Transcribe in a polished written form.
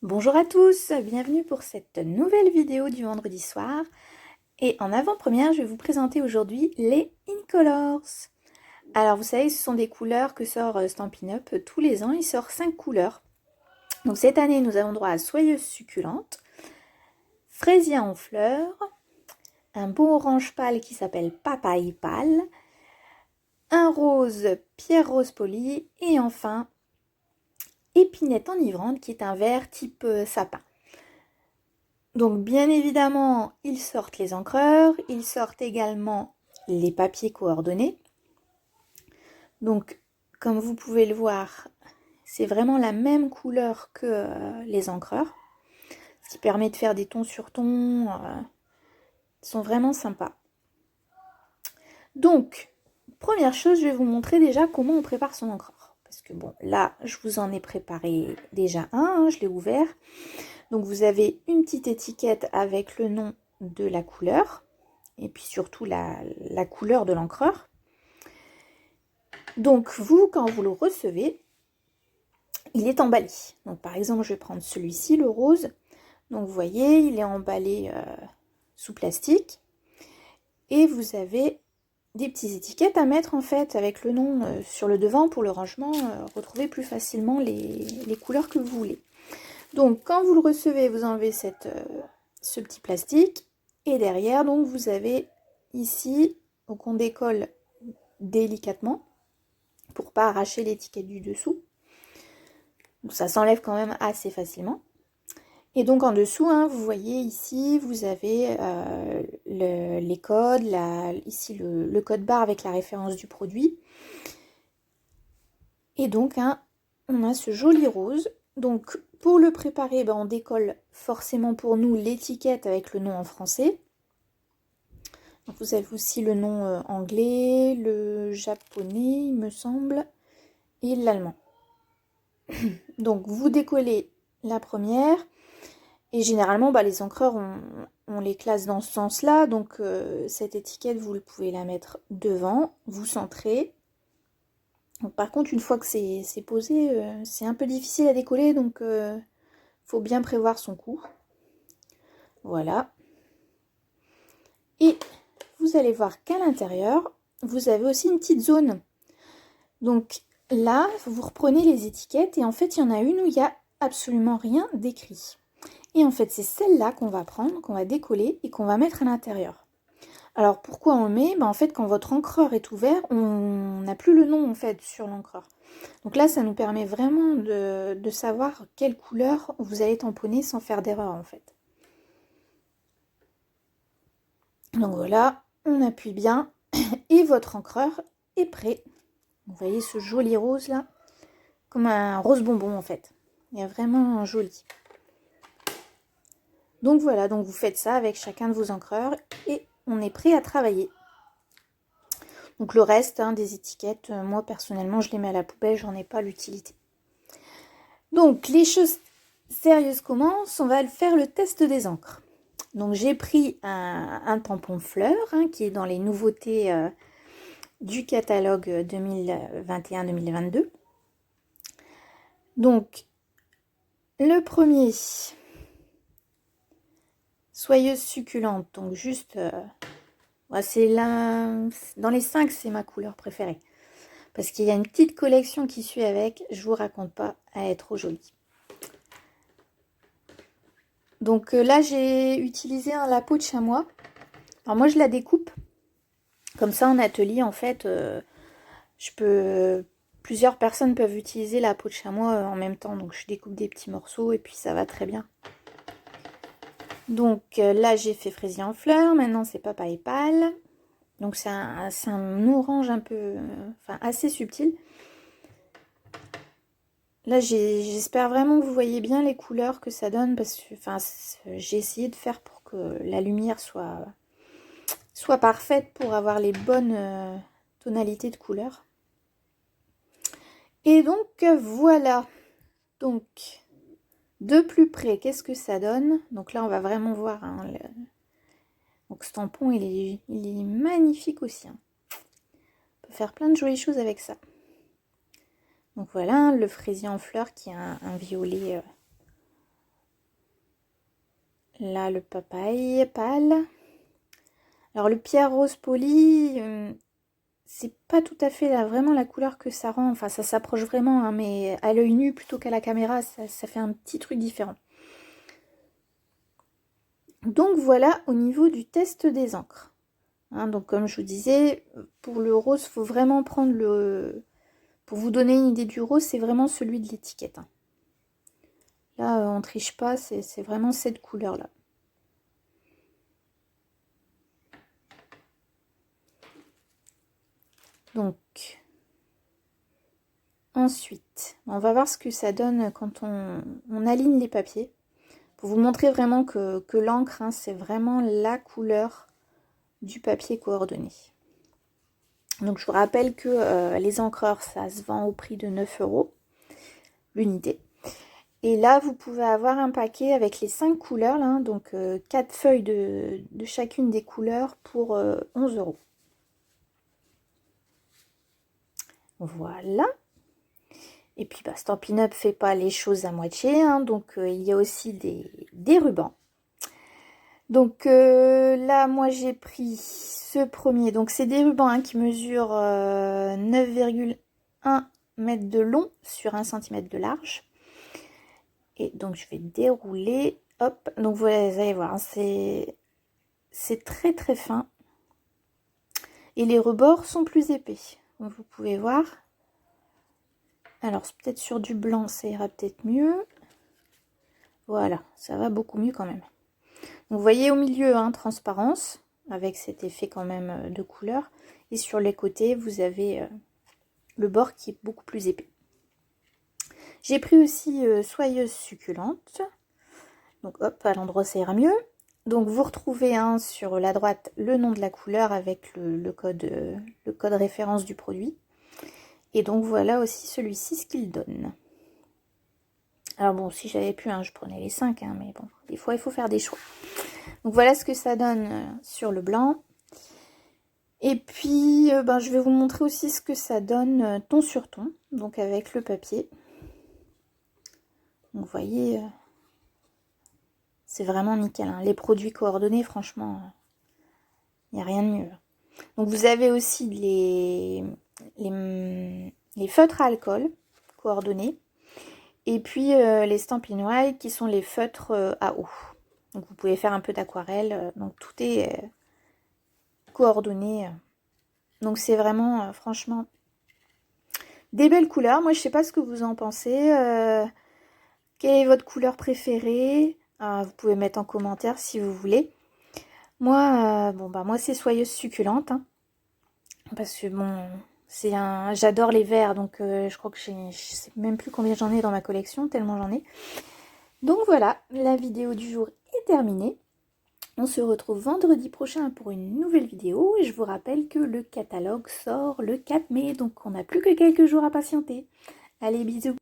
Bonjour à tous, bienvenue pour cette nouvelle vidéo du vendredi soir. Et en avant-première, je vais vous présenter aujourd'hui les Incolors. Alors vous savez, ce sont des couleurs que sort Stampin' Up tous les ans. Il sort 5 couleurs. Donc cette année, nous avons droit à Soyeuse Succulente, Fraisia en fleurs, un beau orange pâle qui s'appelle Papaye pâle, un rose Pierre Rose Poli et enfin Épinette enivrante qui est un vert type sapin. Donc bien évidemment, ils sortent les encreurs, ils sortent également les papiers coordonnés. Donc comme vous pouvez le voir, c'est vraiment la même couleur que les encreurs, ce qui permet de faire des tons sur tons, ils sont vraiment sympas. Donc, première chose, je vais vous montrer déjà comment on prépare son encreur. Parce que bon, là, je vous en ai préparé déjà un, je l'ai ouvert. Donc vous avez une petite étiquette avec le nom de la couleur et puis surtout la couleur de l'encreur. Donc vous, quand vous le recevez, il est emballé. Donc par exemple, je vais prendre celui-ci, le rose. Donc vous voyez, il est emballé sous plastique. Et vous avez des petites étiquettes à mettre en fait avec le nom sur le devant pour le rangement, retrouver plus facilement les couleurs que vous voulez. Donc quand vous le recevez, vous enlevez ce petit plastique. Et derrière, donc vous avez ici, donc on décolle délicatement pour pas arracher l'étiquette du dessous. Donc ça s'enlève quand même assez facilement. Et donc en dessous, hein, vous voyez ici, vous avez les codes, ici le code barre avec la référence du produit. Et donc hein, on a ce joli rose. Donc pour le préparer, ben, on décolle forcément pour nous l'étiquette avec le nom en français. Donc vous avez aussi le nom anglais, le japonais, il me semble, et l'allemand. Donc vous décollez la première, et généralement bah, les encreurs on les classe dans ce sens-là, donc cette étiquette vous pouvez la mettre devant, vous centrez. Donc, par contre une fois que c'est posé, c'est un peu difficile à décoller, donc faut bien prévoir son coup. Voilà. Et vous allez voir qu'à l'intérieur, vous avez aussi une petite zone. Donc là, vous reprenez les étiquettes et en fait, il y en a une où il n'y a absolument rien d'écrit. Et en fait, c'est celle-là qu'on va prendre, qu'on va décoller et qu'on va mettre à l'intérieur. Alors pourquoi on le met? En fait, quand votre encreur est ouvert, on n'a plus le nom en fait sur l'encreur. Donc là, ça nous permet vraiment de savoir quelle couleur vous allez tamponner sans faire d'erreur en fait. Donc voilà, on appuie bien et votre encreur est prêt. Vous voyez ce joli rose là, comme un rose bonbon en fait. Il y a vraiment un joli. Donc voilà, donc vous faites ça avec chacun de vos encreurs et on est prêt à travailler. Donc le reste hein, des étiquettes, moi personnellement je les mets à la poubelle, j'en ai pas l'utilité. Donc les choses sérieuses commencent, on va faire le test des encres. Donc j'ai pris un tampon fleur hein, qui est dans les nouveautés du catalogue 2021-2022. Donc le premier, soyeuse succulente, donc juste, c'est là, dans les 5 c'est ma couleur préférée. Parce qu'il y a une petite collection qui suit avec, je vous raconte pas, elle est trop jolie. Donc là j'ai utilisé la peau de chamois. Alors moi je la découpe, comme ça en atelier en fait, plusieurs personnes peuvent utiliser la peau de chamois en même temps. Donc je découpe des petits morceaux et puis ça va très bien. Donc là j'ai fait fraisier en fleurs, maintenant c'est papaye pâle. Donc c'est un orange un peu, assez subtil. Là j'espère vraiment que vous voyez bien les couleurs que ça donne parce que j'ai essayé de faire pour que la lumière soit parfaite pour avoir les bonnes tonalités de couleurs. Et donc voilà. Donc de plus près, qu'est-ce que ça donne? Donc là on va vraiment voir hein, donc ce tampon il est magnifique aussi hein. On peut faire plein de jolies choses avec ça. Donc voilà le fraisier en fleurs qui a un violet Là, le papaye pâle. Alors, le pierre rose poli, c'est pas tout à fait vraiment la couleur que ça rend. Enfin, ça s'approche vraiment, hein, mais à l'œil nu plutôt qu'à la caméra, ça fait un petit truc différent. Donc, voilà au niveau du test des encres. Hein, donc, comme je vous disais, pour le rose, il faut vraiment prendre le... Pour vous donner une idée du rose, c'est vraiment celui de l'étiquette. Hein. Là, on triche pas, c'est vraiment cette couleur-là. Donc, ensuite, on va voir ce que ça donne quand on aligne les papiers. Pour vous montrer vraiment que l'encre, hein, c'est vraiment la couleur du papier coordonné. Donc, je vous rappelle que les encreurs, ça se vend au prix de 9 € l'unité. Et là, vous pouvez avoir un paquet avec les 5 couleurs, là, donc 4 feuilles de chacune des couleurs pour 11 €. Voilà. Et puis, Stampin' Up! Fait pas les choses à moitié, hein, donc il y a aussi des rubans. Donc là, moi, j'ai pris ce premier. Donc, c'est des rubans, hein, qui mesurent 9,1 m de long sur 1 cm de large. Et donc, je vais dérouler. Hop. Donc, vous allez voir, hein, c'est très, très fin. Et les rebords sont plus épais. Donc, vous pouvez voir. Alors, c'est peut-être sur du blanc, ça ira peut-être mieux. Voilà, ça va beaucoup mieux quand même. Donc, vous voyez au milieu, hein, transparence, avec cet effet quand même de couleur. Et sur les côtés, vous avez le bord qui est beaucoup plus épais. J'ai pris aussi soyeuse succulente. Donc, hop, à l'endroit, ça ira mieux. Donc, vous retrouvez, hein, sur la droite le nom de la couleur avec le code référence du produit. Et donc, voilà aussi celui-ci, ce qu'il donne. Alors bon, si j'avais pu, hein, je prenais les 5, hein, mais bon, des fois, il faut faire des choix. Donc, voilà ce que ça donne sur le blanc. Et puis, je vais vous montrer aussi ce que ça donne ton sur ton, donc avec le papier. Donc, vous voyez, c'est vraiment nickel. Hein. Les produits coordonnés, franchement, il n'y a rien de mieux. Donc, vous avez aussi les feutres à alcool coordonnés. Et puis, les Stampin' White qui sont les feutres à eau. Donc, vous pouvez faire un peu d'aquarelle. Donc, tout est coordonné. Donc, c'est vraiment, franchement, des belles couleurs. Moi, je sais pas ce que vous en pensez. Quelle est votre couleur préférée? Vous pouvez mettre en commentaire si vous voulez. Moi, moi, c'est soyeuse succulente. Hein, parce que, bon, j'adore les verts. Donc, je crois que je sais même plus combien j'en ai dans ma collection, tellement j'en ai. Donc, voilà, la vidéo du jour est terminée. On se retrouve vendredi prochain pour une nouvelle vidéo. Et je vous rappelle que le catalogue sort le 4 mai. Donc, on n'a plus que quelques jours à patienter. Allez, bisous!